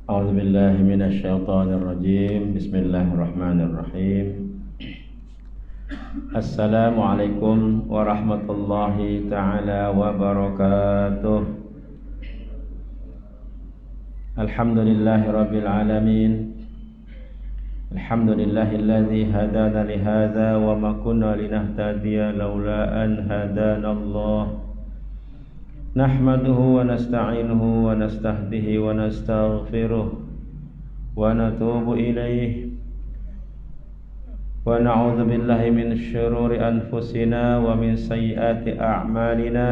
أعوذ بالله من الشيطان الرجيم بسم الله الرحمن الرحيم السلام عليكم ورحمة الله تعالى وبركاته الحمد لله رب العالمين الحمد لله الذي هدانا لهذا وما كنا لنهتدي لولا أن هدانا الله نحمده ونستعينه ونستهديه ونستغفره ونتوب إليه ونعوذ بالله من شرور أنفسنا ومن سيئات أعمالنا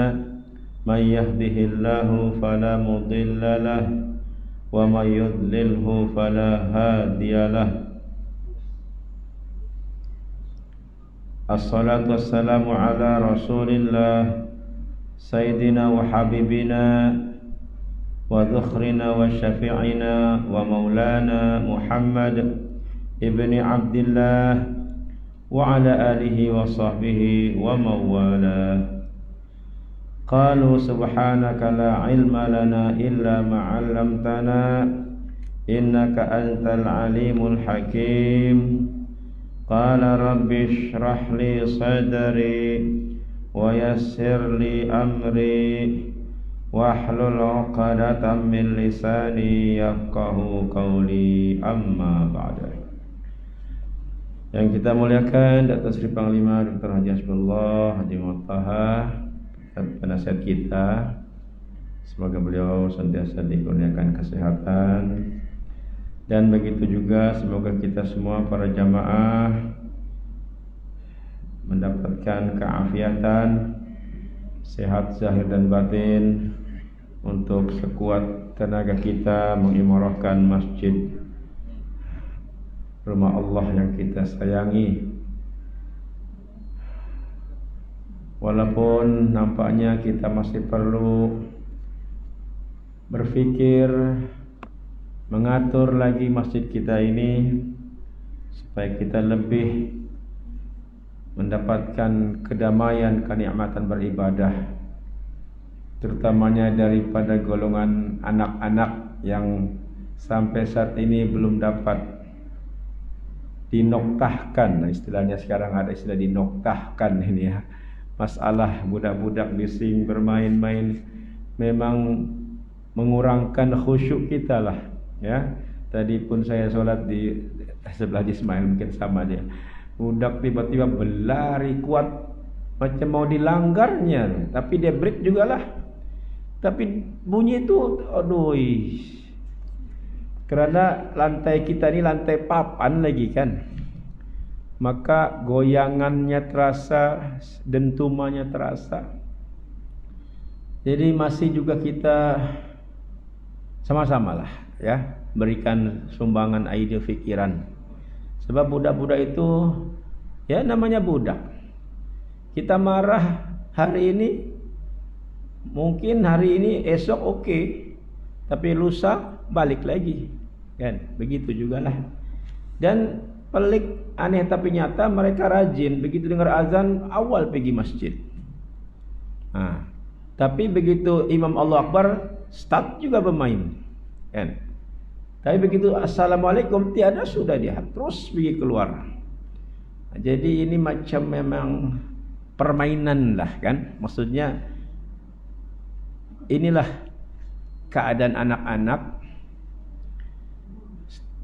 من يهده الله فلا مضل له ومن يضلله فلا هادي له الصلاة والسلام على رسول الله سيدنا وحبيبنا وذخرنا وشفيعنا ومولانا محمد ابن عبد الله وعلى آله وصحبه ومن والاه قالوا سبحانك لا علم لنا إلا ما علمتنا إنك أنت العليم الحكيم قال رب اشرح لي صدري ويسر لي أمري واحلل عقدة من لساني يفقهوا قولي أما بعد. Yang kita muliakan Datuk Seri Panglima Dr. Haji Hasbullah Haji Muhammad penasihat kita, semoga beliau senantiasa dikurniakan kesehatan, dan begitu juga semoga kita semua para jamaah mendapatkan keafiatan, sehat zahir dan batin, untuk sekuat tenaga kita mengimarahkan masjid rumah Allah yang kita sayangi. Walaupun nampaknya kita masih perlu berpikir mengatur lagi masjid kita ini supaya kita lebih mendapatkan kedamaian, kenikmatan beribadah, terutamanya daripada golongan anak-anak yang sampai saat ini belum dapat dinoktahkan. Nah, istilahnya sekarang ada istilah dinoktahkan ini ya. Masalah budak-budak bising bermain-main memang mengurangkan khusyuk kita lah ya. Tadi pun saya sholat di sebelah Ismail, mungkin sama dia. Budak tiba-tiba berlari kuat macam mau dilanggarnya, tapi dia break jugalah. Tapi bunyi itu aduh. Kerana lantai kita ni lantai papan lagi kan. Maka goyangannya terasa, dentumannya terasa. Jadi masih juga kita sama-samalah ya, berikan sumbangan ide fikiran. Sebab budak-budak itu ya namanya budak. Kita marah hari ini, mungkin hari ini, esok okey, tapi lusa balik lagi. Kan? Begitu jugalah. Dan pelik, aneh tapi nyata, mereka rajin. Begitu dengar azan, awal pergi masjid. Tapi begitu Imam Allah Akbar, start juga bermain. Kan? Tapi begitu Assalamualaikum, tiada, sudah dia terus pergi keluar. Jadi ini macam memang permainan lah kan. Maksudnya inilah keadaan anak-anak.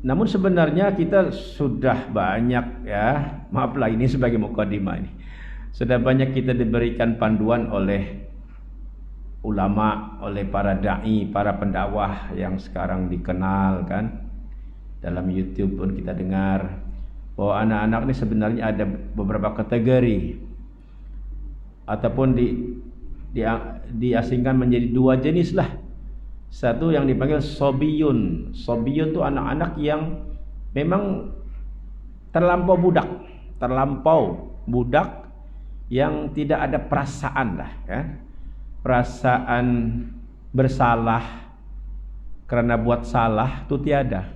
Namun sebenarnya kita sudah banyak ya, maaflah ini sebagai mukadimah ini, sudah banyak kita diberikan panduan oleh ulama, oleh para da'i, para pendakwah yang sekarang dikenal kan. Dalam YouTube pun kita dengar bahwa anak-anak ini sebenarnya ada beberapa kategori, ataupun diasingkan menjadi dua jenis lah. Satu yang dipanggil sobiyun. Sobiyun itu anak-anak yang memang terlampau budak yang tidak ada perasaan lah kan. Perasaan bersalah karena buat salah itu tiada.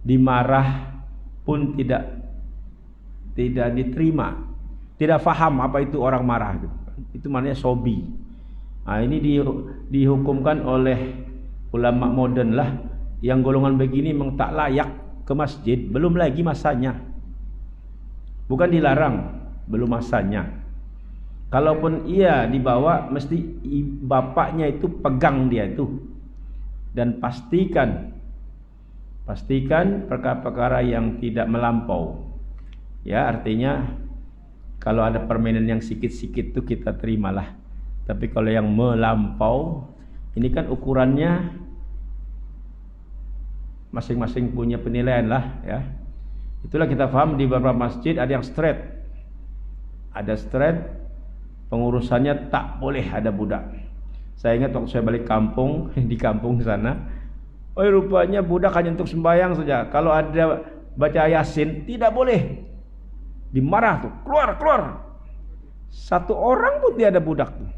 Dimarah pun tidak diterima. Tidak faham apa itu orang marah. Itu maknanya sobi. Ini dihukumkan oleh ulama modern lah yang golongan begini memang tak layak ke masjid, belum lagi masanya. Bukan dilarang, belum masanya. Kalaupun ia dibawa, mesti bapaknya itu pegang dia itu. Dan pastikan perkara-perkara yang tidak melampau. Ya, artinya kalau ada permainan yang sikit-sikit itu kita terimalah. Tapi kalau yang melampau, ini kan ukurannya masing-masing punya penilaian lah, ya. Itulah kita paham di beberapa masjid ada yang straight. Ada straight, pengurusannya tak boleh ada budak. Saya ingat waktu saya balik kampung, di kampung sana, oh rupanya budak hanya untuk sembahyang saja. Kalau ada baca Yasin, tidak boleh. Dimarah tuh, keluar. Satu orang pun tidak ada budak tuh.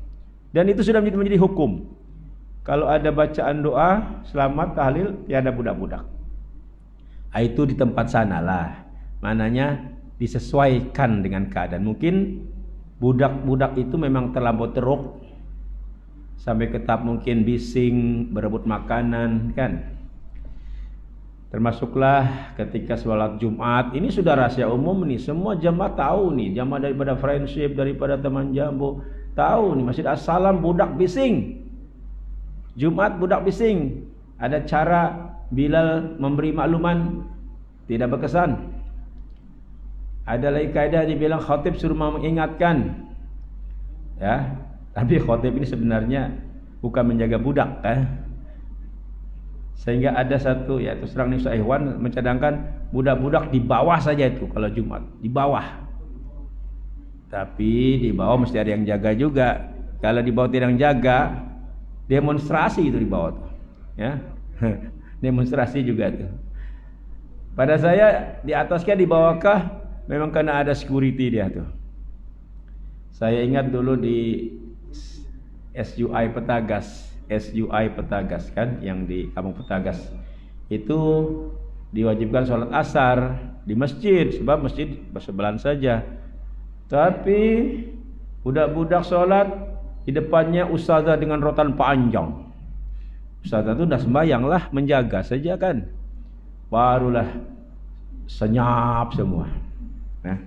Dan itu sudah menjadi hukum. Kalau ada bacaan doa, selamat, tahlil, tiada budak-budak. Itu di tempat sana lah. Mananya disesuaikan dengan keadaan. Mungkin budak-budak itu memang terlampau teruk. Sampai ke tahap mungkin bising, berebut makanan, kan. Termasuklah ketika sholat Jumat. Ini sudah rahasia umum nih. Semua jamaah tahu nih. Jamaah daripada friendship, daripada teman jambu. Tahu nih, Masjid As-Salam budak bising. Jumat budak bising. Ada cara Bilal memberi makluman, tidak berkesan. Ada lagi kaedah dibilang khatib suruh mengingatkan. Ya, tapi khatib ini sebenarnya bukan menjaga budak, Sehingga ada satu, ya terus terang Nifsa Ikhwan mencadangkan budak-budak di bawah saja itu kalau Jumat, di bawah. Tapi di bawah mesti ada yang jaga juga. Kalau di bawah tidak yang jaga, demonstrasi itu di bawah tuh, ya. Demonstrasi juga tuh. Pada saya di ataskah di bawahkah memang karena ada security dia tuh. Saya ingat dulu di SUI Petagas kan, yang di Kampung Petagas itu diwajibkan sholat asar di masjid, sebab masjid bersebelahan saja. Tapi budak-budak sholat di depannya ustazah dengan rotan panjang. Ustazah itu udah sembahyang lah, menjaga saja kan, barulah senyap semua. Nah,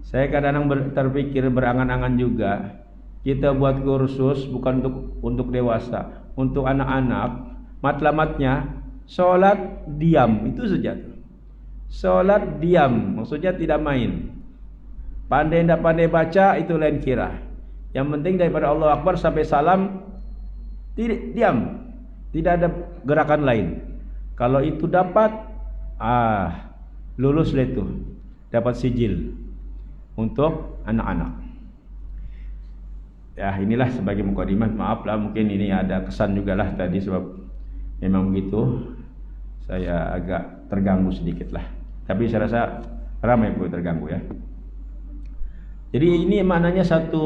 saya kadang-kadang terpikir, berangan-angan juga, kita buat kursus bukan untuk dewasa, untuk anak-anak. Matlamatnya sholat diam, itu saja. Sholat diam, maksudnya tidak main. Pandai tidak pandai baca itu lain kira. Yang penting daripada Allah Akbar sampai salam, diam, tidak ada gerakan lain. Kalau itu dapat, lulus lah itu, dapat sijil untuk anak-anak. Ya, inilah sebagai mukadimah. Maaf lah, mungkin ini ada kesan juga lah tadi, sebab memang begitu. Saya agak terganggu sedikit lah. Tapi saya rasa ramai pun terganggu, ya. Jadi ini maknanya satu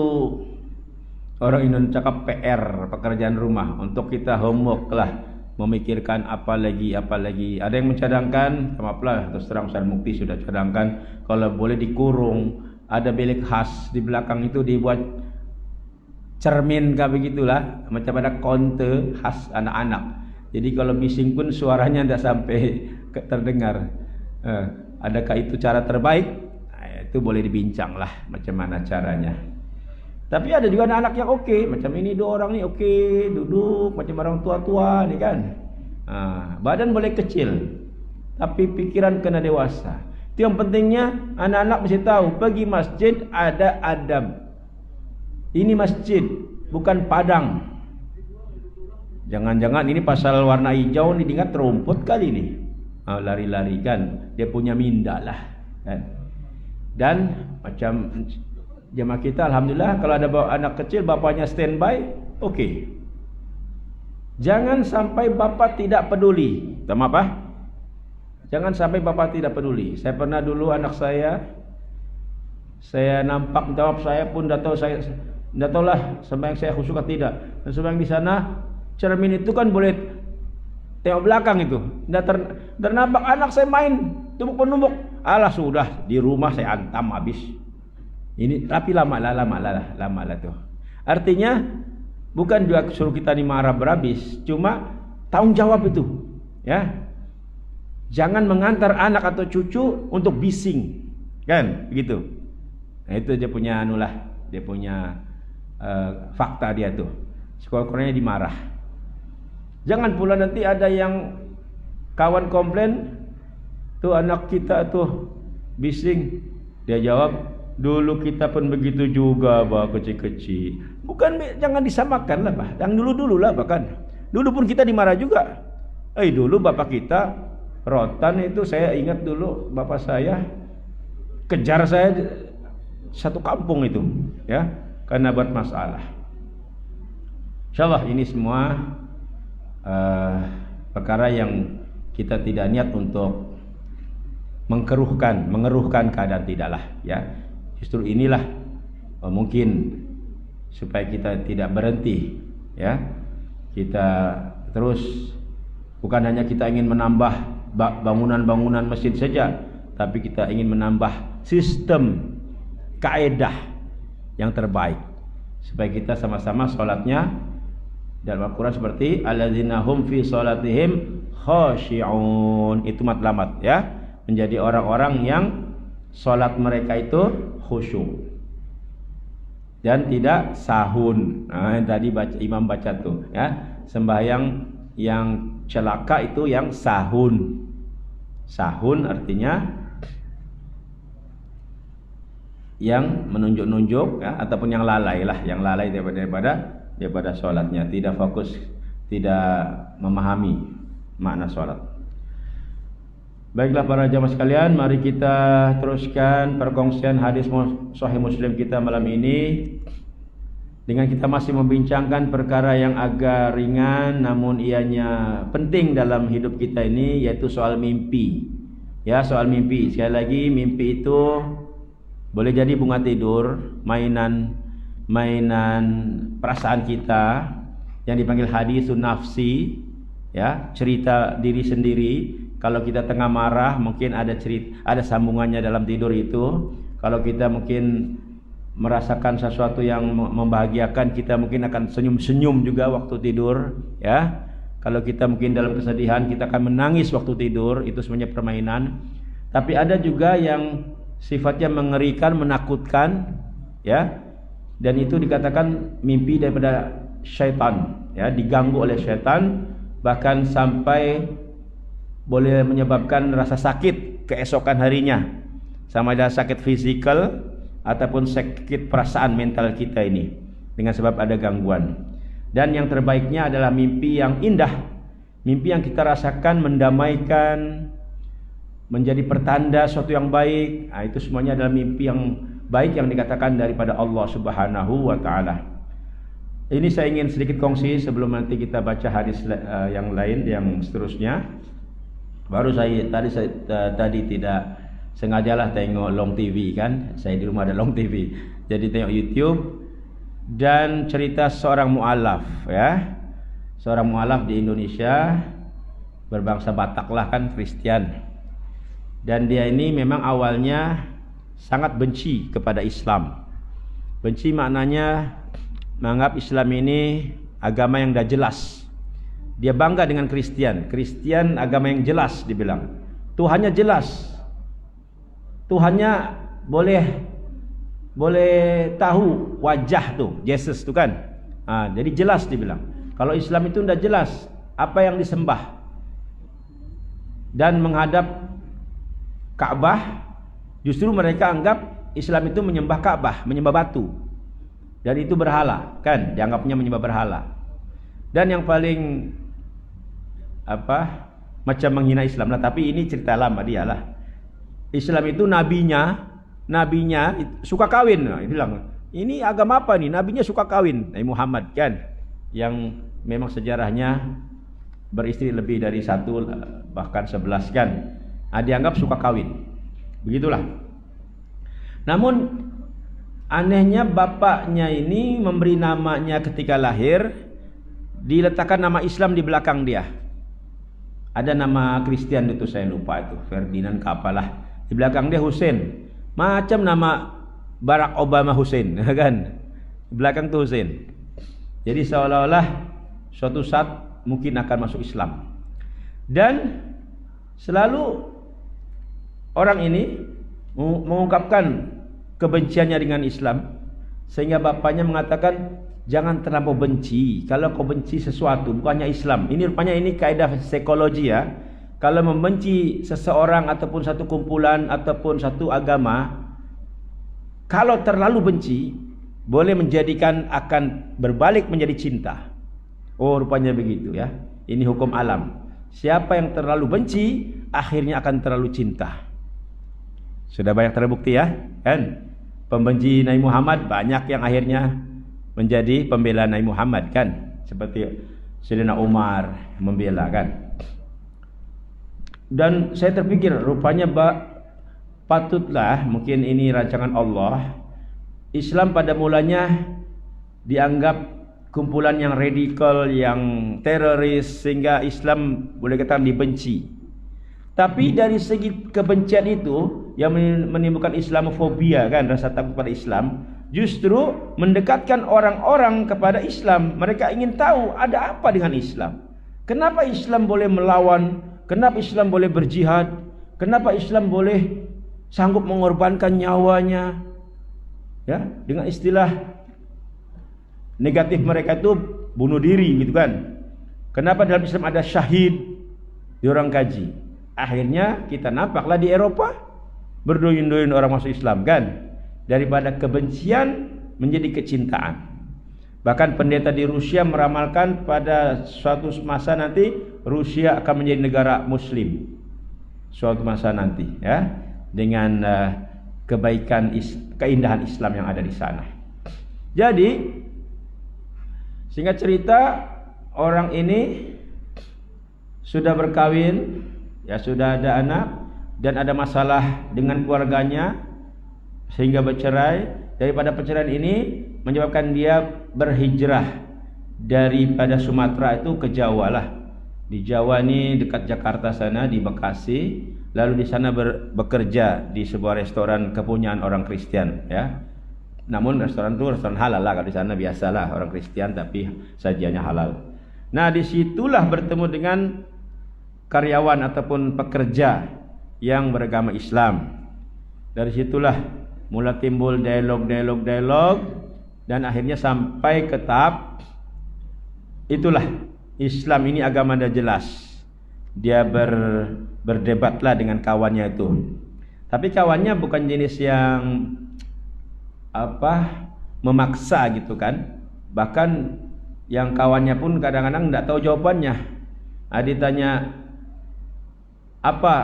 orang Indonesia cakap PR, pekerjaan rumah untuk kita, homework lah, memikirkan apa lagi. Ada yang mencadangkan, maaflah, terus terang Ustaz Mukti sudah cadangkan kalau boleh dikurung, ada bilik khas di belakang itu dibuat cermin kah begitulah, macam ada konte khas anak-anak. Jadi kalau bising pun suaranya tidak sampai terdengar. Adakah itu cara terbaik? Itu boleh dibincang lah macam mana caranya. Tapi ada juga anak-anak yang oke, macam ini dua orang nih oke, duduk macam orang tua-tua nih kan. Badan boleh kecil, tapi pikiran kena dewasa. Itu yang pentingnya, anak-anak mesti tahu pergi masjid ada adab. Ini masjid, bukan padang. Jangan-jangan ini pasal warna hijau nih, ingat rumput kali ini. Lari-lari kan, dia punya minda lah kan. Dan macam jemaah kita, alhamdulillah, kalau ada anak kecil bapaknya standby, oke. Jangan sampai bapak tidak peduli. Sama apa? Jangan sampai bapak tidak peduli. Saya pernah dulu anak saya nampak, jawab saya pun tidak tahu lah sembahyang saya khusyuk atau tidak. Dan sembahyang di sana, cermin itu kan boleh tengok belakang itu. Dan nampak anak saya main tumbuk-penumbuk. Alah sudah, di rumah saya antam habis. Ini tapi lama lah tuh. Artinya bukan juga suruh kita ni marah berhabis, cuma tanggung jawab itu. Ya. Jangan mengantar anak atau cucu untuk bising. Kan? Begitu. Nah, itu dia punya anulah, dia punya fakta dia tuh. Sekurang-kurangnya dimarah. Jangan pula nanti ada yang kawan komplain, tuh anak kita tuh bising. Dia jawab, dulu kita pun begitu juga bah kecil-kecil. Bukan, jangan disamakan lah bah. Yang dulu-dulu lah bahkan. Dulu pun kita dimarah juga. Dulu bapak kita rotan itu, saya ingat dulu bapak saya kejar saya satu kampung itu, ya, karena buat masalah. Insyaallah ini semua perkara yang kita tidak niat untuk mengeruhkan keadaan, tidaklah, ya. Justru inilah mungkin supaya kita tidak berhenti, ya. Kita terus, bukan hanya kita ingin menambah bangunan-bangunan masjid saja, tapi kita ingin menambah sistem kaedah yang terbaik supaya kita sama-sama sholatnya dalam Al-Quran seperti alladzina hum fi sholatihim khashi'un. Itu matlamat, ya, menjadi orang-orang yang sholat mereka itu khusyuk dan tidak sahun. Nah, tadi imam baca tuh, ya, sembahyang yang celaka itu yang sahun. Sahun artinya yang menunjuk-nunjuk, ya, ataupun yang lalai lah, yang lalai daripada sholatnya, tidak fokus, tidak memahami makna sholat. Baiklah para jamaah sekalian, mari kita teruskan perkongsian hadis Sahih Muslim kita malam ini dengan kita masih membincangkan perkara yang agak ringan namun ianya penting dalam hidup kita ini, yaitu soal mimpi. Ya, soal mimpi. Sekali lagi, mimpi itu boleh jadi bunga tidur, mainan perasaan kita yang dipanggil hadisun nafsi, ya, cerita diri sendiri. Kalau kita tengah marah, mungkin ada sambungannya dalam tidur itu. Kalau kita mungkin merasakan sesuatu yang membahagiakan, kita mungkin akan senyum-senyum juga waktu tidur, ya. Kalau kita mungkin dalam kesedihan, kita akan menangis waktu tidur. Itu semuanya permainan. Tapi ada juga yang sifatnya mengerikan, menakutkan, ya. Dan itu dikatakan mimpi daripada syaitan, ya, diganggu oleh syaitan, bahkan sampai boleh menyebabkan rasa sakit keesokan harinya, sama ada sakit fisikal ataupun sakit perasaan mental kita ini dengan sebab ada gangguan. Dan yang terbaiknya adalah mimpi yang indah, mimpi yang kita rasakan mendamaikan, menjadi pertanda sesuatu yang baik. Nah, itu semuanya adalah mimpi yang baik yang dikatakan daripada Allah Subhanahu wa taala. Ini saya ingin sedikit kongsi sebelum nanti kita baca hadis yang lain yang seterusnya. Baru saya tadi tidak sengajalah tengok Long TV, kan. Saya di rumah ada Long TV. Jadi tengok YouTube dan cerita seorang mualaf, ya. Seorang mualaf di Indonesia, berbangsa Batak lah, kan, Kristen. Dan dia ini memang awalnya sangat benci kepada Islam. Benci maknanya menganggap Islam ini agama yang dah jelas. Dia bangga dengan Kristen. Kristen agama yang jelas, dibilang. Tuhannya jelas. Tuhannya boleh tahu wajah tuh, Yesus tuh, kan. Jadi jelas dibilang. Kalau Islam itu udah jelas apa yang disembah. Dan menghadap Ka'bah, justru mereka anggap Islam itu menyembah Ka'bah, menyembah batu. Dan itu berhala, kan, dianggapnya menyembah berhala. Dan yang paling macam menghina Islam lah, tapi ini cerita lama dia lah. Islam itu nabinya suka kawin. Dia bilang, ini agama apa nih? Nabinya suka kawin. Nabi Muhammad, kan, yang memang sejarahnya beristri lebih dari 1, bahkan 11, kan. Dianggap suka kawin. Begitulah. Namun anehnya bapaknya ini memberi namanya ketika lahir, diletakkan nama Islam di belakang dia. Ada nama Kristen itu, saya lupa itu, Ferdinand apalah. Di belakang dia Hussein. Macam nama Barack Obama Hussein, kan? Di belakang itu Hussein. Jadi seolah-olah suatu saat mungkin akan masuk Islam. Dan selalu orang ini mengungkapkan kebenciannya dengan Islam, sehingga bapaknya mengatakan jangan terlampau benci. Kalau kau benci sesuatu, bukannya Islam. Ini rupanya ini kaidah psikologi ya. Kalau membenci seseorang ataupun satu kumpulan ataupun satu agama, kalau terlalu benci, boleh menjadikan akan berbalik menjadi cinta. Oh, rupanya begitu ya. Ini hukum alam. Siapa yang terlalu benci, akhirnya akan terlalu cinta. Sudah banyak terbukti ya, kan? Pembenci Nabi Muhammad banyak yang akhirnya menjadi pembela Nabi Muhammad, kan? Seperti Sayyidina Umar membela, kan? Dan saya terpikir rupanya patutlah, mungkin ini rancangan Allah, Islam pada mulanya dianggap kumpulan yang radikal, yang teroris, sehingga Islam boleh katakan dibenci. Tapi dari segi kebencian itu yang menimbulkan Islamofobia, kan, rasa takut pada Islam, justru mendekatkan orang-orang kepada Islam. Mereka ingin tahu ada apa dengan Islam. Kenapa Islam boleh melawan? Kenapa Islam boleh berjihad? Kenapa Islam boleh sanggup mengorbankan nyawanya? Ya, dengan istilah negatif mereka itu bunuh diri, gitu kan. Kenapa dalam Islam ada syahid? Diorang kaji. Akhirnya kita nampaklah di Eropa berduyun-duyun orang masuk Islam, kan. Daripada kebencian menjadi kecintaan. Bahkan pendeta di Rusia meramalkan pada suatu masa nanti Rusia akan menjadi negara Muslim. Suatu masa nanti, ya, dengan kebaikan, keindahan Islam yang ada di sana. Jadi, singkat cerita, orang ini sudah berkawin, ya, sudah ada anak, dan ada masalah dengan keluarganya sehingga bercerai. Daripada perceraian ini menyebabkan dia berhijrah daripada Sumatera itu ke Jawa lah. Di Jawa ini dekat Jakarta sana, di Bekasi. Lalu di sana bekerja di sebuah restoran kepunyaan orang Kristen, ya. Namun restoran itu restoran halal lah, kalau di sana biasalah orang Kristen tapi sajiannya halal. Nah, disitulah bertemu dengan karyawan ataupun pekerja yang beragama Islam. Dari situlah mulai timbul dialog, dan akhirnya sampai ke tahap itulah Islam ini agama dah jelas. Dia berdebatlah dengan kawannya itu. Tapi kawannya bukan jenis yang memaksa gitu, kan. Bahkan yang kawannya pun kadang-kadang tidak tahu jawabannya. Ditanya apa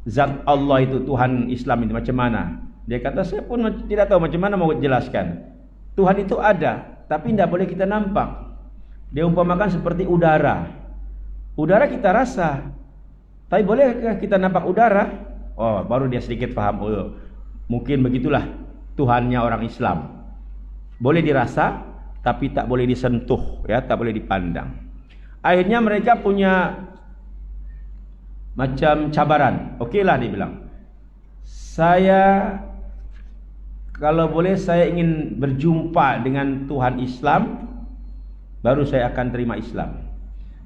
zat Allah itu, Tuhan Islam itu macam mana? Dia kata saya pun tidak tahu macam mana mau jelaskan. Tuhan itu ada, tapi tidak boleh kita nampak. Dia umpamakan seperti udara. Udara kita rasa, tapi bolehkah kita nampak udara? Oh, baru dia sedikit paham. Oh, mungkin begitulah Tuhannya orang Islam. Boleh dirasa, tapi tak boleh disentuh, ya, tak boleh dipandang. Akhirnya mereka punya macam cabaran. Okeylah, dia bilang, kalau boleh saya ingin berjumpa dengan Tuhan Islam, baru saya akan terima Islam.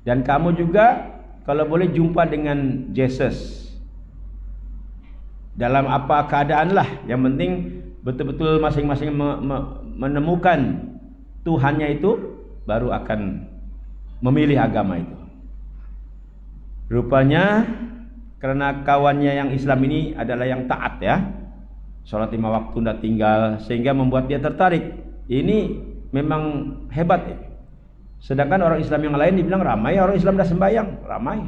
Dan kamu juga kalau boleh jumpa dengan Yesus. Dalam apa keadaan lah, yang penting betul-betul masing-masing menemukan Tuhannya itu, baru akan memilih agama itu. Rupanya karena kawannya yang Islam ini adalah yang taat, ya, sholat 5 waktu tidak tinggal, sehingga membuat dia tertarik. Ini memang hebat, ya. Sedangkan orang Islam yang lain dibilang ramai, orang Islam dah sembahyang, ramai.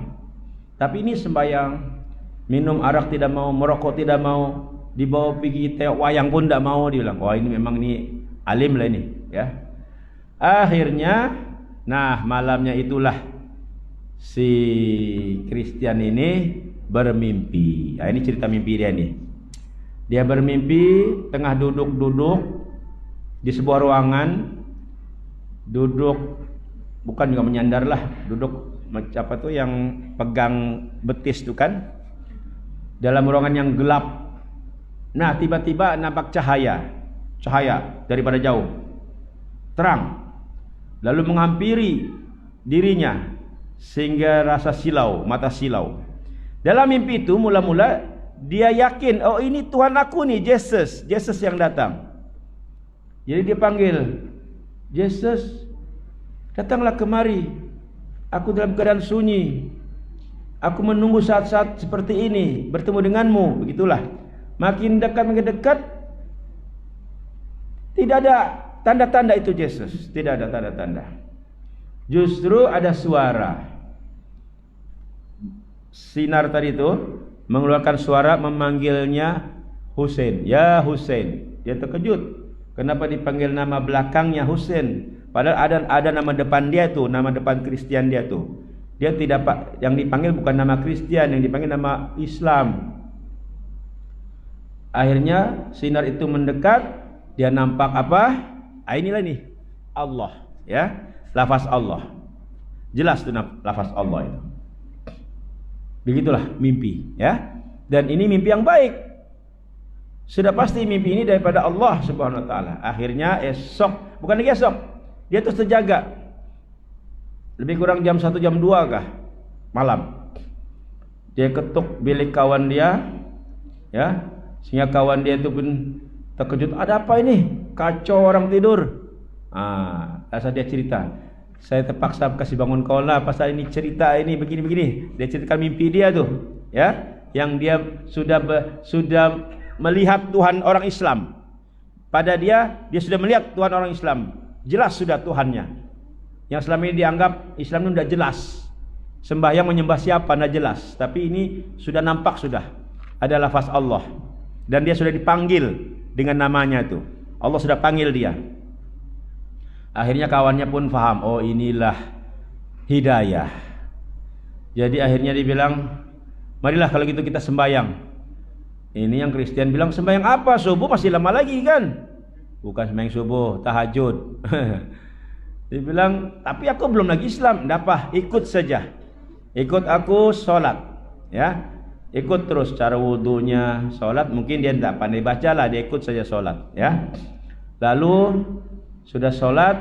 Tapi ini sembahyang, minum arak tidak mau, merokok tidak mau, dibawa pergi tengok wayang pun tidak mau. Dia bilang, wah ini memang ini alim lah ini, ya. Akhirnya, nah malamnya itulah si Christian ini bermimpi. Nah, ini cerita mimpi dia nih. Dia bermimpi tengah duduk-duduk di sebuah ruangan, duduk bukan juga menyandar lah, duduk apa tuh yang pegang betis tuh, kan, dalam ruangan yang gelap. Nah, tiba-tiba nampak cahaya daripada jauh, terang, lalu menghampiri dirinya. sehingga rasa silau, mata silau. Dalam mimpi itu mula-mula dia yakin, oh ini Tuhan aku nih, Yesus yang datang. Jadi dia panggil, Yesus, datanglah kemari. Aku dalam keadaan sunyi. Aku menunggu saat-saat seperti ini bertemu denganmu. Begitulah. Makin dekat, tidak ada tanda-tanda itu Yesus. Tidak ada tanda-tanda. Justru ada suara. Sinar tadi itu mengeluarkan suara memanggilnya Husain. Ya Husain. Dia terkejut. Kenapa dipanggil nama belakangnya Husain? Padahal ada nama depan dia tuh, nama depan Kristen dia tuh. Dia tidak, yang dipanggil bukan nama Kristen, yang dipanggil nama Islam. Akhirnya sinar itu mendekat, dia nampak apa? Inilah nih Allah, ya, lafaz Allah. Jelas tuh lafaz Allah itu. Begitulah mimpi, ya. Dan ini mimpi yang baik. Sudah pasti mimpi ini daripada Allah Subhanahu wa taala. Akhirnya esok, bukan lagi esok, dia terus terjaga. Lebih kurang jam 1 jam 2 kah malam. Dia ketuk bilik kawan dia, ya, sehingga kawan dia itu pun terkejut. Ada apa ini? Kacau orang tidur. Asal dia cerita. Saya terpaksa kasih bangun kau lah pasal ini cerita ini begini-begini. Dia ceritakan mimpi dia tuh, ya, yang dia sudah melihat Tuhan orang Islam. Pada dia sudah melihat Tuhan orang Islam. Jelas sudah Tuhannya. Yang selama ini dianggap Islam itu tidak jelas. Sembahyang menyembah siapa tidak jelas. Tapi ini sudah nampak sudah. Ada lafaz Allah. Dan dia sudah dipanggil dengan namanya itu. Allah sudah panggil dia. Akhirnya kawannya pun faham. Oh inilah hidayah. Jadi akhirnya dibilang, marilah kalau gitu kita sembahyang. Ini yang Kristen bilang, sembahyang apa? Subuh masih lama lagi kan? Bukan sembahyang subuh, tahajud. Dia bilang, tapi aku belum lagi Islam. Tidak apa, ikut saja. Ikut aku sholat, ya. Ikut terus cara wudunya, sholat. Mungkin dia tidak pandai baca lah, dia ikut saja sholat, ya. Lalu sudah sholat,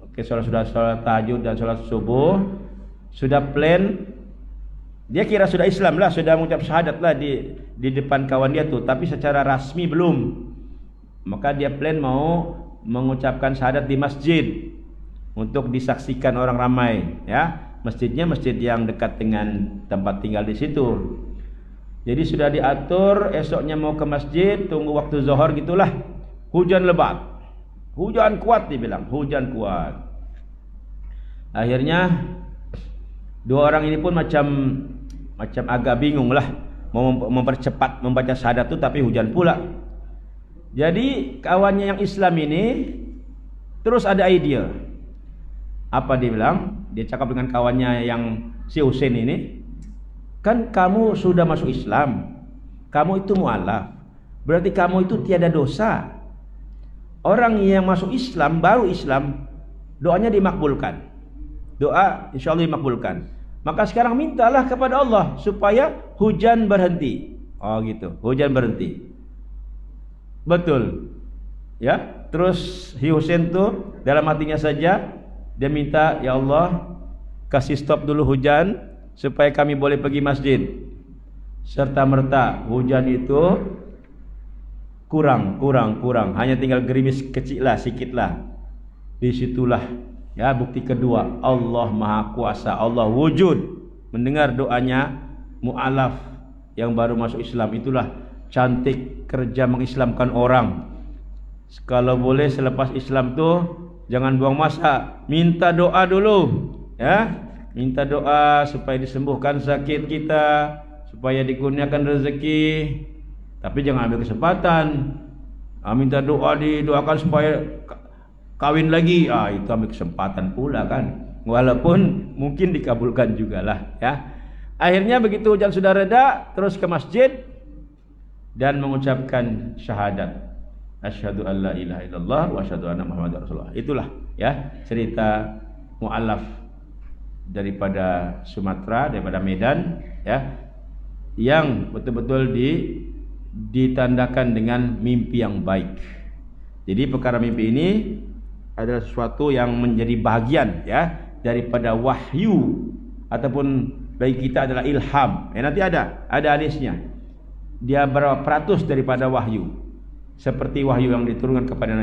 oke, sudah sholat tahajud dan sholat subuh, sudah plan. Dia kira sudah Islam lah, sudah mengucap syahadat lah di depan kawan dia tuh. Tapi secara rasmi belum. Maka dia plan mau mengucapkan syahadat di masjid untuk disaksikan orang ramai, ya. Masjidnya masjid yang dekat dengan tempat tinggal di situ. Jadi sudah diatur, esoknya mau ke masjid, tunggu waktu zuhur gitulah. Hujan lebat. Hujan kuat dibilang, hujan kuat. Akhirnya dua orang ini pun macam agak bingung lah, mau mempercepat membaca syahadat itu tapi hujan pula. Jadi kawannya yang Islam ini terus ada ide. Apa dia bilang? Dia cakap dengan kawannya yang si Husain ini, kan kamu sudah masuk Islam, kamu itu mu'alaf, berarti kamu itu tiada dosa. Orang yang masuk Islam, baru Islam, doanya dimakbulkan. Doa insya Allah dimakbulkan. Maka sekarang mintalah kepada Allah supaya hujan berhenti. Oh gitu, hujan berhenti. Betul, ya. Terus Husain tuh dalam hatinya saja dia minta, ya Allah kasih stop dulu hujan supaya kami boleh pergi masjid. Serta merta hujan itu kurang, hanya tinggal gerimis kecil lah, sikit lah. Disitulah, ya, bukti kedua Allah Maha Kuasa, Allah wujud, mendengar doanya mu'alaf yang baru masuk Islam. Itulah cantik kerja mengislamkan orang. Kalau boleh selepas Islam tuh jangan buang masa, minta doa dulu, ya, minta doa supaya disembuhkan sakit kita, supaya dikurniakan rezeki. Tapi jangan ambil kesempatan minta doa, didoakan supaya kawin lagi, itu ambil kesempatan pula kan, walaupun mungkin dikabulkan juga lah, ya. Akhirnya begitu hujan sudah reda, terus ke masjid dan mengucapkan syahadat, asyhadu an la ilaha illallah wa asyhadu anna muhammadar rasulullah. Itulah, ya, cerita mu'alaf daripada Sumatera, daripada Medan, ya, yang betul-betul ditandakan dengan mimpi yang baik. Jadi perkara mimpi ini adalah sesuatu yang menjadi bahagian, ya, daripada wahyu ataupun bagi kita adalah ilham. Nanti ada hadisnya. Dia berapa peratus daripada wahyu. Seperti wahyu yang diturunkan kepada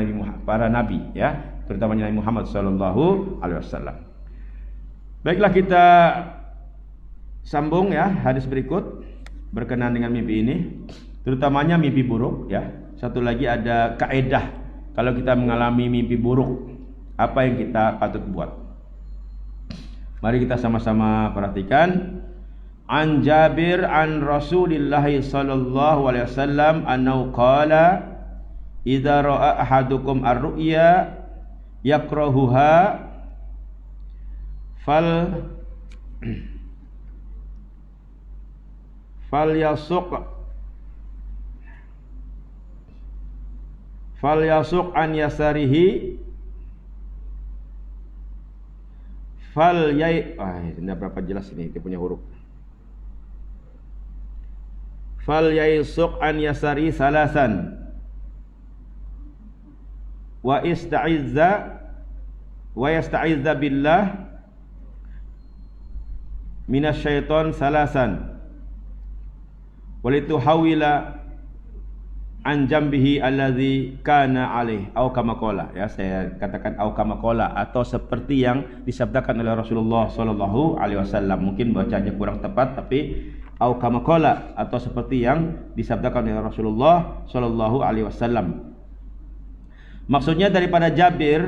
para nabi, ya, terutama Nabi Muhammad sallallahu alaihi wasallam. Baiklah, kita sambung ya hadis berikut berkenaan dengan mimpi ini, terutamanya mimpi buruk, ya. Satu lagi ada kaidah kalau kita mengalami mimpi buruk, apa yang kita patut buat. Mari kita sama-sama perhatikan. An Jabir an Rasulillah sallallahu alaihi wasallam annahu qala idza ra'a ahadukum ar-ru'ya yakrahuha falyasuq an yasarihi ini berapa jelas ini dia punya huruf. Falyasuq an yasari salasan wa yasta'izza billah minasyaiton salasan walituhawila an jambihi alladzi kana alaih au kama qala, ya, saya katakan au kama qala atau seperti yang disabdakan oleh Rasulullah sallallahu alaihi wasallam. Mungkin bacanya kurang tepat, tapi au kama qala atau seperti yang disabdakan oleh Rasulullah sallallahu alaihi wasallam. Maksudnya daripada Jabir,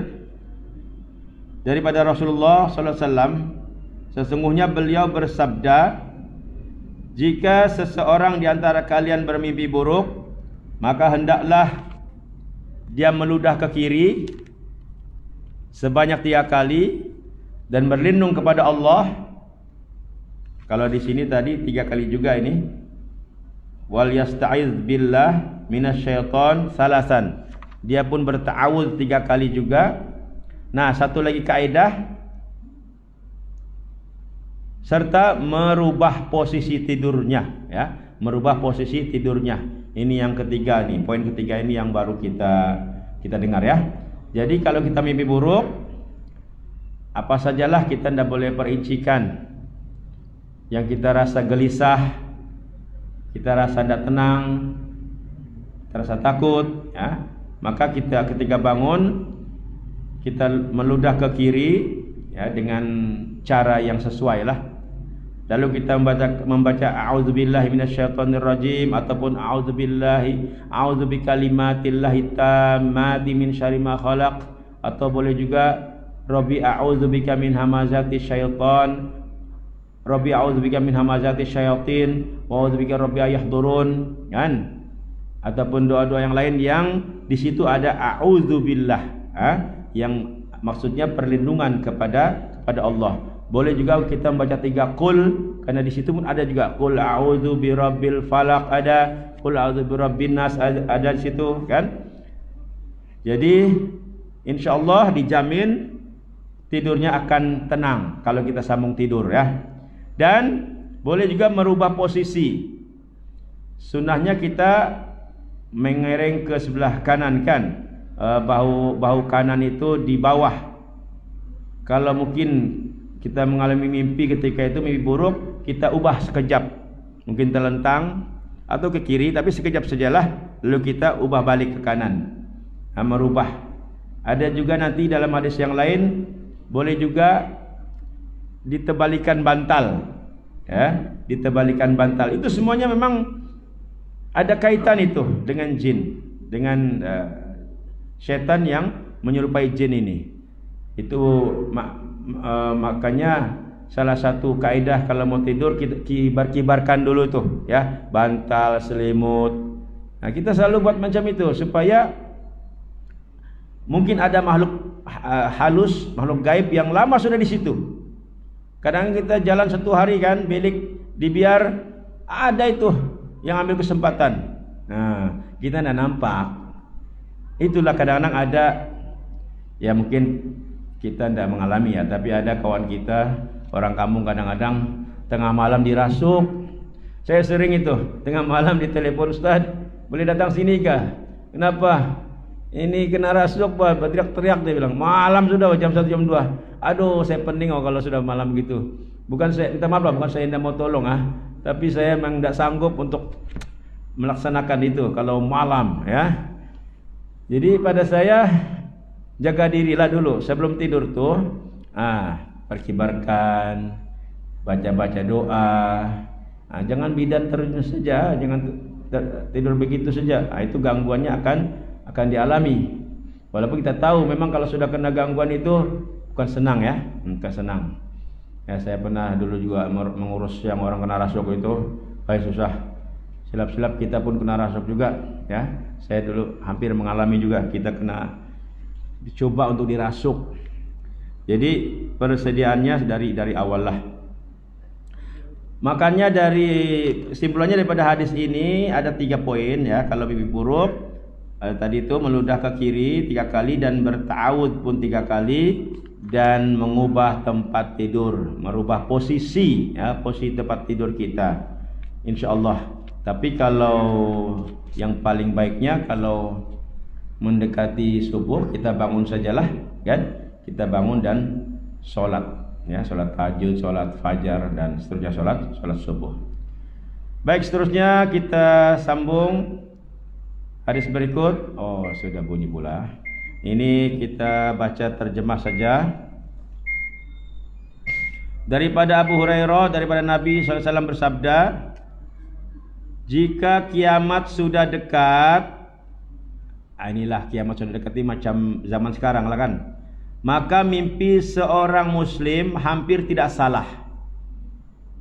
daripada Rasulullah sallallahu alaihi wasallam, sesungguhnya beliau bersabda, jika seseorang di antara kalian bermimpi buruk, maka hendaklah dia meludah ke kiri sebanyak 3 kali dan berlindung kepada Allah. Kalau di sini tadi 3 kali juga ini. Wal yasta'iz billah minasyaiton salasan. Dia pun berta'awudz 3 kali juga. Nah, satu lagi kaidah, serta merubah posisi tidurnya, ya, merubah posisi tidurnya. Ini yang ketiga nih, poin ketiga ini yang baru kita dengar, ya. Jadi kalau kita mimpi buruk, apa sajalah kita tidak boleh perincikan. Yang kita rasa gelisah, kita rasa tidak tenang, kita rasa takut, ya, maka kita ketika bangun kita meludah ke kiri, ya, dengan cara yang sesuai lah. Lalu kita membaca a'udzubillahi minasyaitonirrajim ataupun a'udzu bikalimatillahi tammati min syarri ma khalaq, atau boleh juga Rabbi a'udzubika min hamazati syaitan, Rabbi a'udzubika min hamazati syayatin wa a'udzubika rabbi ayahdurun, kan? Ataupun doa-doa yang lain yang di situ ada a'udzubillah, yang maksudnya perlindungan kepada Allah. Boleh juga kita membaca 3 qul, karena di situ pun ada juga qul a'udzu birabbil falaq, ada qul a'udzu birabbin nas, ada di situ, kan? Jadi insyaallah dijamin tidurnya akan tenang kalau kita sambung tidur, ya. Dan boleh juga merubah posisi. Sunnahnya kita mengereng ke sebelah kanan, kan? Bahu kanan itu di bawah. Kalau mungkin kita mengalami mimpi ketika itu mimpi buruk, kita ubah sekejap, mungkin terlentang atau ke kiri, tapi sekejap sajalah, lalu kita ubah balik ke kanan, merubah. Ada juga nanti dalam hadis yang lain, boleh juga ditebalikan bantal, ya, ditebalikan bantal. Itu semuanya memang ada kaitan itu dengan jin, dengan setan yang menyerupai jin ini. Itu makanya salah satu kaidah kalau mau tidur, kita kibarkan dulu tuh, ya, bantal, selimut. Nah, kita selalu buat macam itu supaya mungkin ada makhluk halus, makhluk gaib yang lama sudah di situ. Kadang kita jalan 1 hari, kan, bilik dibiar, ada itu yang ambil kesempatan. Nah, kita tidak nampak. Itulah kadang-kadang ada, ya mungkin kita tidak mengalami, ya, tapi ada kawan kita orang kampung kadang-kadang tengah malam dirasuk. Saya sering itu tengah malam ditelepon, Ustaz, boleh datang sini kah? Kenapa? Ini kena rasuk Pak, teriak-teriak dia bilang. Malam sudah jam 1 jam 2. Aduh, saya pening kalau sudah malam gitu. Bukan saya minta maaf, bukan saya tidak mau tolong tapi saya memang tidak sanggup untuk melaksanakan itu kalau malam ya. Jadi pada saya jaga dirilah dulu sebelum tidur tuh. Perkibarkan, baca-baca doa. Jangan bidan terus saja, jangan tidur begitu saja. Itu gangguannya akan dialami. Walaupun kita tahu memang kalau sudah kena gangguan itu bukan senang ya, bukan senang. Ya, saya pernah dulu juga mengurus yang orang kena rasuk itu, kayak susah. Silap-silap kita pun kena rasuk juga, ya. Saya dulu hampir mengalami juga, kita kena dicoba untuk dirasuk. Jadi persediaannya dari awal lah. Makanya dari kesimpulannya daripada hadis ini ada 3 poin ya. Kalau mimpi buruk tadi itu meludah ke kiri 3 kali dan berta'awud pun 3 kali dan mengubah tempat tidur, merubah posisi ya, posisi tempat tidur kita. Insyaallah. Tapi kalau yang paling baiknya kalau mendekati subuh kita bangun sajalah kan? Kita bangun dan sholat ya, sholat tahajud, sholat fajar dan seterusnya sholat subuh. Baik, seterusnya kita sambung hadis berikut. Oh, sudah bunyi pula. Ini kita baca terjemah saja. Daripada Abu Hurairah, daripada Nabi SAW bersabda, jika kiamat sudah dekat, inilah kiamat sudah dekat ini macam zaman sekarang lah kan, maka mimpi seorang muslim hampir tidak salah.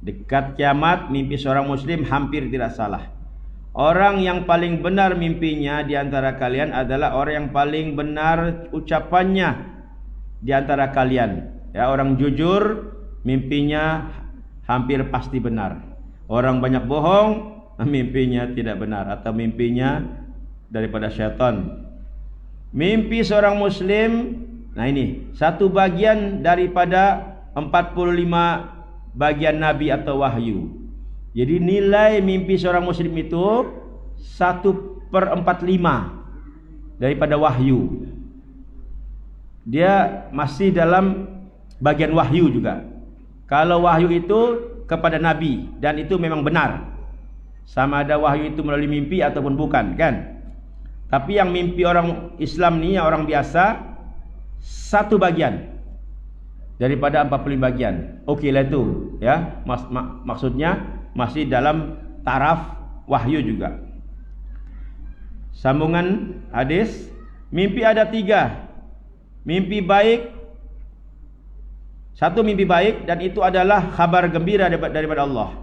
Dekat kiamat, mimpi seorang muslim hampir tidak salah. Orang yang paling benar mimpinya di antara kalian adalah orang yang paling benar ucapannya di antara kalian. Ya, orang jujur mimpinya hampir pasti benar. Orang banyak bohong mimpinya tidak benar atau mimpinya daripada syaitan. Mimpi seorang muslim, nah ini satu bagian daripada 45 bagian nabi atau wahyu. Jadi nilai mimpi seorang muslim itu 1/45 daripada wahyu. Dia masih dalam bagian wahyu juga. Kalau wahyu itu kepada nabi dan itu memang benar, sama ada wahyu itu melalui mimpi ataupun bukan kan. Tapi yang mimpi orang Islam ni, orang biasa, 1 bagian daripada 45 bagian. Okey lah itu ya, maksudnya masih dalam taraf wahyu juga. Sambungan hadis, mimpi ada 3. Mimpi baik, 1 mimpi baik dan itu adalah kabar gembira daripada Allah.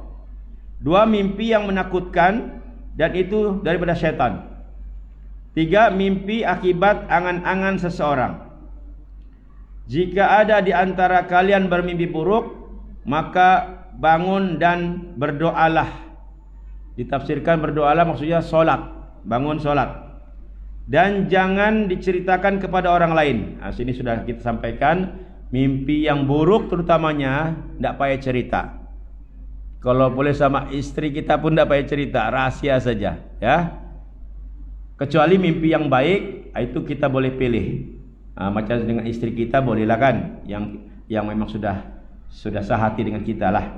2 mimpi yang menakutkan dan itu daripada syaitan. 3 mimpi akibat angan-angan seseorang. Jika ada di antara kalian bermimpi buruk, maka bangun dan berdoalah. Ditafsirkan berdoalah maksudnya solat, bangun solat. Dan jangan diceritakan kepada orang lain. Nah, sini sudah kita sampaikan, mimpi yang buruk terutamanya tidak payah cerita. Kalau boleh sama istri kita pun tidak payah cerita, rahasia saja ya. Kecuali mimpi yang baik, itu kita boleh pilih. Macam dengan istri kita bolehlah kan, yang memang sudah sehati dengan kita lah.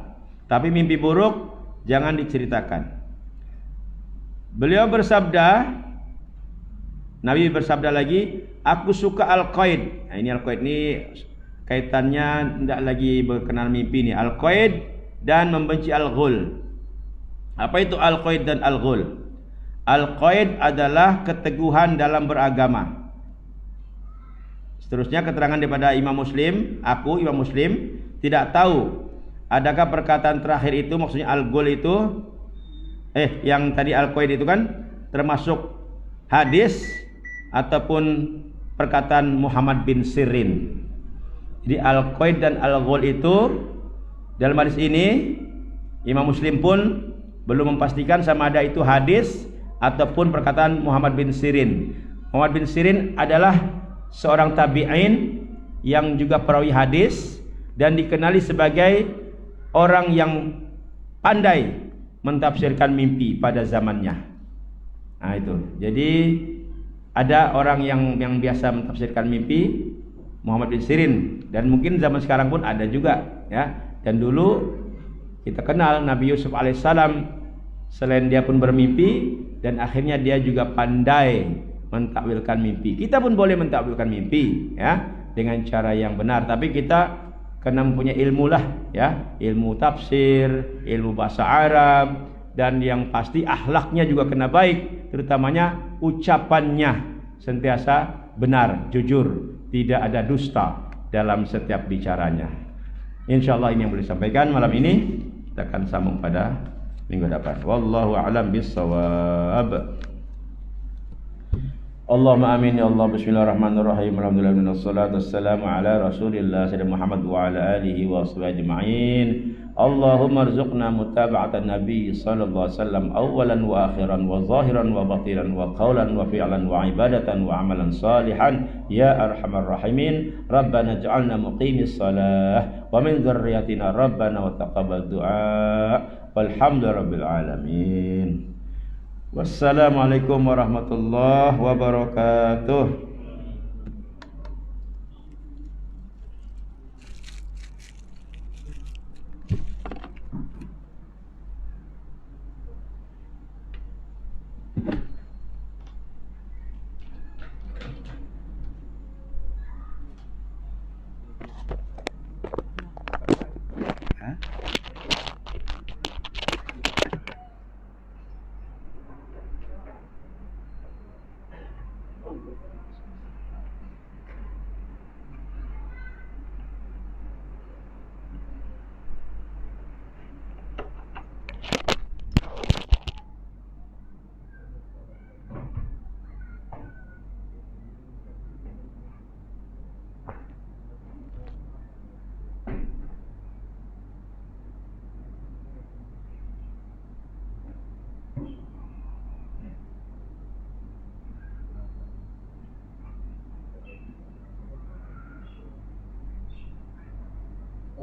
Tapi mimpi buruk jangan diceritakan. Beliau bersabda, Nabi bersabda lagi, aku suka al-qaid. Nah, ini al-qaid ini kaitannya tidak lagi berkenaan mimpi ni. Al-qaid dan membenci al-ghul. Apa itu al-qaid dan al-ghul? Al-qaid adalah keteguhan dalam beragama. Seterusnya keterangan daripada Imam Muslim, aku Imam Muslim tidak tahu adakah perkataan terakhir itu maksudnya al-ghul itu yang tadi al-qaid itu kan termasuk hadis ataupun perkataan Muhammad bin Sirin. Jadi al-qaid dan al-ghul itu dalam hadis ini Imam Muslim pun belum memastikan sama ada itu hadis ataupun perkataan Muhammad bin Sirin. Muhammad bin Sirin adalah seorang tabi'in yang juga perawi hadis dan dikenali sebagai orang yang pandai mentafsirkan mimpi pada zamannya. Nah itu. Jadi Ada orang yang biasa mentafsirkan mimpi, Muhammad bin Sirin, dan mungkin zaman sekarang pun ada juga ya. Dan dulu kita kenal Nabi Yusuf alaihissalam, selain dia pun bermimpi dan akhirnya dia juga pandai mentakwilkan mimpi. Kita pun boleh mentakwilkan mimpi ya dengan cara yang benar, tapi kita kena mempunyai ilmu lah ya, ilmu tafsir, ilmu bahasa Arab, dan yang pasti akhlaknya juga kena baik, terutamanya ucapannya sentiasa benar, jujur, tidak ada dusta dalam setiap bicaranya. Insyaallah ini yang boleh disampaikan malam ini. Kita akan sambung pada minggu depan. Wallahu a'lam bissawab. Allahumma amin ya Allah. Bismillahirrahmanirrahim. Alhamdulillah wassalatu wassalamu ala Rasulillah sayyidina Muhammad wa ala alihi wa sahbihi ajma'in. Allahumma arzuqna mutaba'atan Nabi sallallahu alaihi wasallam awalan wa akhiran wa zahiran wa batinan wa qawlan wa fi'lan wa ibadatan wa amalan salihan ya arhamar rahimin. Rabbana ij'alna muqimis salah wa min dzurriyyatina rabbana wa taqabbal du'a. Walhamdulillahirabbil alamin. Wassalamualaikum warahmatullahi wabarakatuh.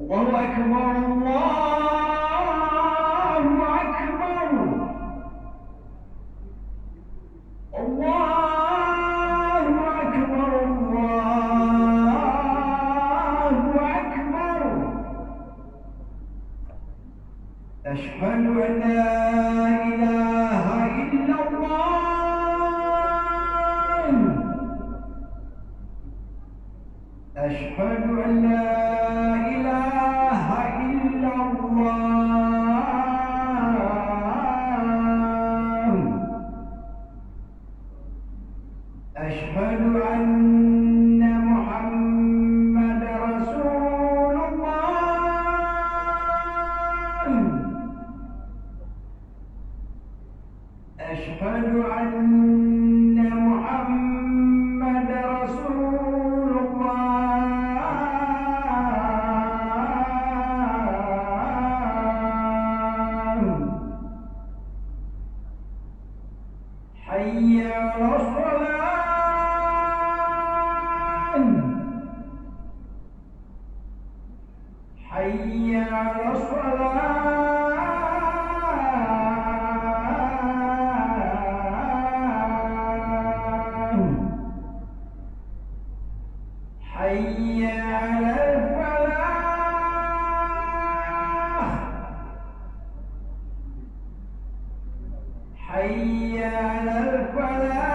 Allahu Akbar, Allahu Akbar, Allahu Akbar, Allahu Akbar. Ashhadu an la ilaha illallah. Ashhadu an la أشهد أن محمد رسول الله. أشهد أن محمد رسول الله. حي على الصلاة. حي على الصلاة. حي على الفلاح. حي على الفلاح.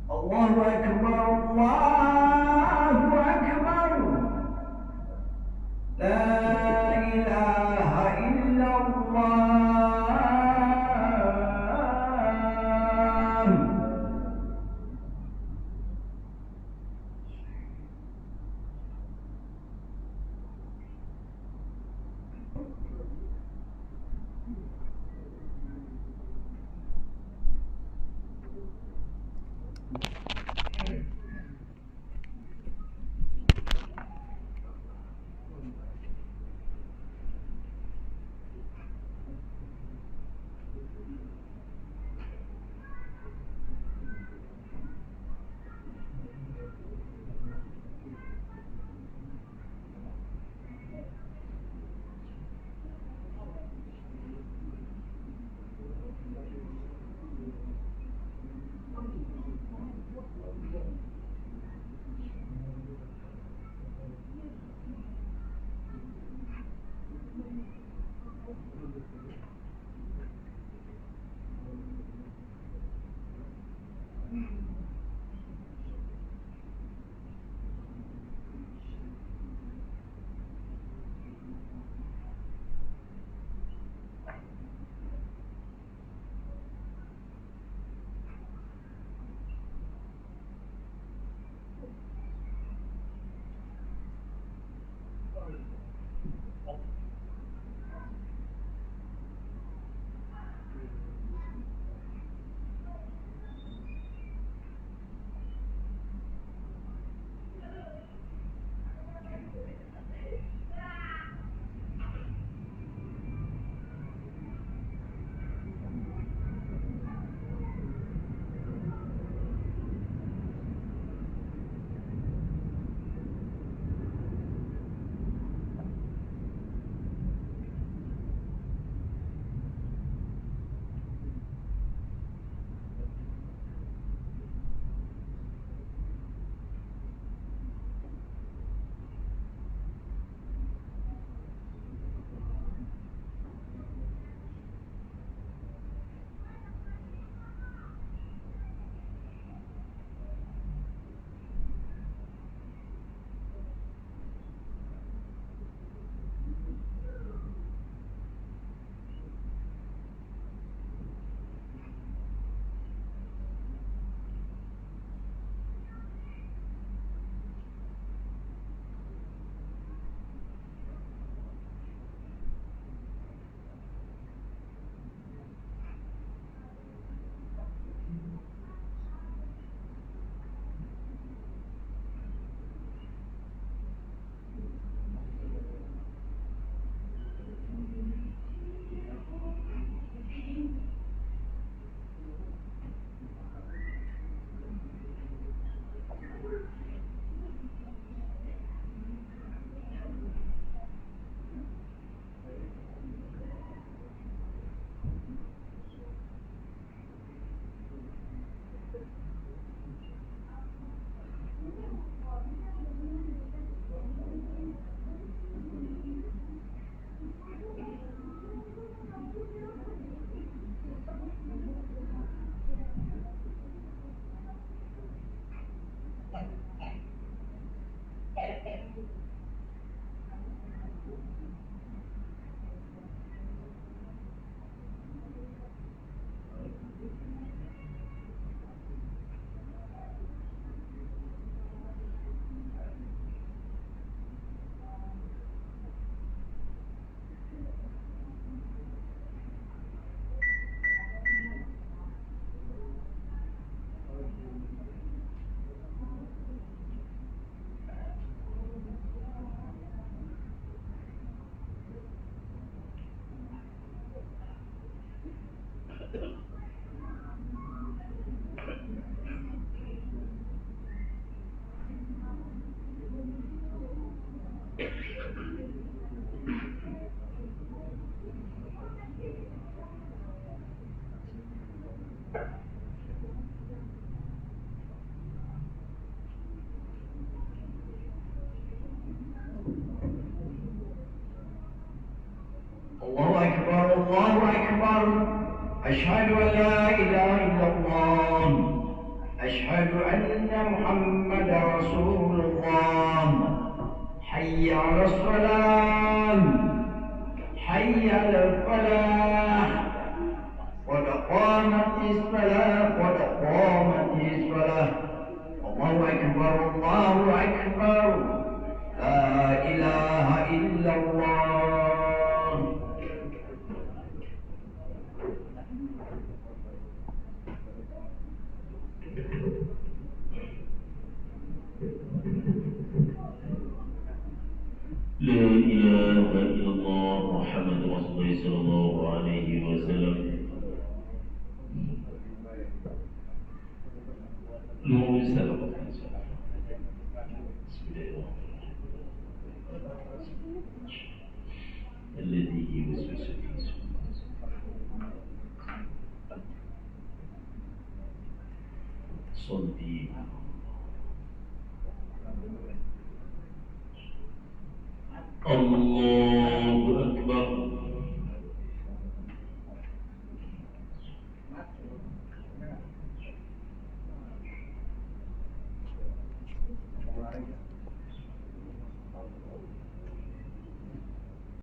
Allahu Akbar, Allahu Akbar. La ilaha illallah. أشهد أن لا إله إلا الله أشهد أن محمدا رسول الله حي على الصلاة حي على الفلاح قد قامت الصلاة قد قامت الصلاة الله أكبر الله أكبر لا إله إلا الله لا إله إلا الله محمد رسول الله صلى الله عليه وسلم نور السلام الذي يوسوس في صدور صلي الله